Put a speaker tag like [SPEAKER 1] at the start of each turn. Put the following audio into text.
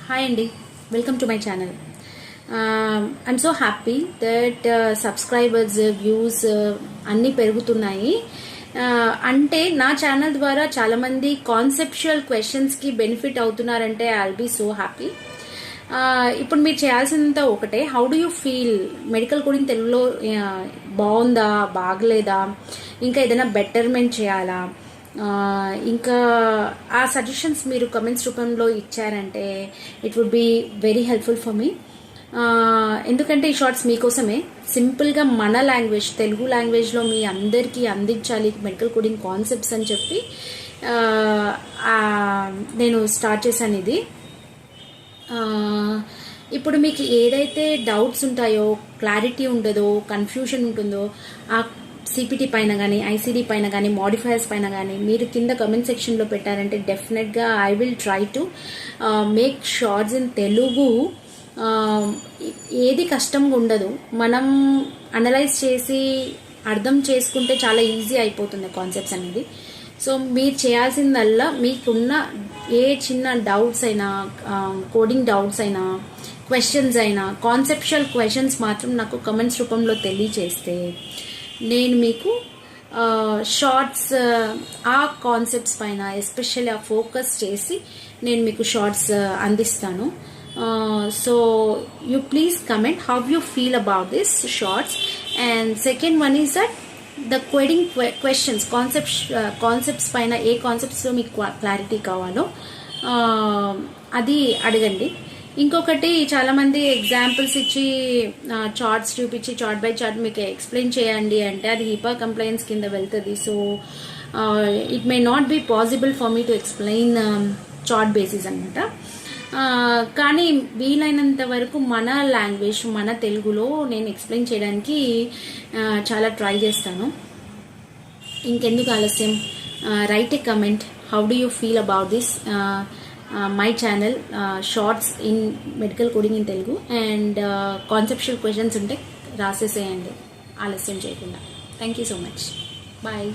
[SPEAKER 1] Hi Andy, welcome to my channel. I'm so happy that subscribers, views అన్నీ పెరుగుతున్నాయి. అంటే నా ఛానల్ ద్వారా చాలా మంది కాన్సెప్చువల్ క్వశ్చన్స్ కి బెనిఫిట్ అవుతున్నారంటే ఐల్ బి సో హ్యాపీ. ఇప్పుడు మీరు చేయాల్సిందంతా ఒకటే, how do you feel medical coding తెలుగులో బాగుందా బాగలేదా, ఇంకా ఏదైనా బెటర్మెంట్ చేయాలా, ఇంకా ఆ సజెషన్స్ మీరు కమెంట్స్ రూపంలో ఇచ్చారంటే it would be very helpful for me. ఎందుకంటే ఈ షార్ట్స్ మీకోసమే, సింపుల్గా మన లాంగ్వేజ్ తెలుగు లాంగ్వేజ్లో మీ అందరికీ అందించాలి మెడికల్ కోడింగ్ కాన్సెప్ట్స్ అని చెప్పి నేను స్టార్ట్ చేశాను ఇది. ఇప్పుడు మీకు ఏదైతే డౌట్స్ ఉంటాయో, క్లారిటీ ఉండదో, కన్ఫ్యూషన్ ఉంటుందో, ఆ సిపిటి పైన కానీ ఐసిడి పైన కానీ మోడిఫైయర్స్ పైన కానీ మీరు కింద కమెంట్ సెక్షన్లో పెట్టారంటే డెఫినెట్గా I will try to make shorts in Telugu. ఏది కష్టంగా ఉండదు, మనం అనలైజ్ చేసి అర్థం చేసుకుంటే చాలా ఈజీ అయిపోతుంది కాన్సెప్ట్స్ అనేది. సో మీరు చేయాల్సిందల్లా మీకున్న ఏ చిన్న డౌట్స్ అయినా, కోడింగ్ డౌట్స్ అయినా, క్వశ్చన్స్ అయినా, కాన్సెప్చువల్ క్వశ్చన్స్ మాత్రం నాకు కమెంట్స్ రూపంలో తెలియచేస్తే నేను మీకు షార్ట్స్ ఆ కాన్సెప్ట్స్ పైన ఎస్పెషల్లీ ఆ ఫోకస్ చేసి నేను మీకు షార్ట్స్ అందిస్తాను. So you please comment how you feel about this shorts. And second one is that the coding questions concepts పైన ఏ కాన్సెప్ట్స్లో మీకు క్లారిటీ కావాలో అది అడగండి. ఇంకొకటి, చాలామంది ఎగ్జాంపుల్స్ ఇచ్చి చార్ట్స్ చూపించి చార్ట్ బై చార్ట్ మీకు ఎక్స్ప్లెయిన్ చేయండి అంటే అది హిపా కంప్లైంట్స్ కింద వెళ్తుంది. So it may not be possible for me to explain chart basis అనమాట. కానీ వీలైనంత వరకు మన లాంగ్వేజ్, మన తెలుగులో నేను ఎక్స్ప్లెయిన్ చేయడానికి చాలా ట్రై చేస్తాను. ఇంకెందుకు ఆలస్యం, write a comment, how do you feel about this my channel shorts in medical coding in Telugu. And conceptual questions ఉంటే రాసేసేయండి ఆలస్యం చేయకుండా. Thank you so much. Bye.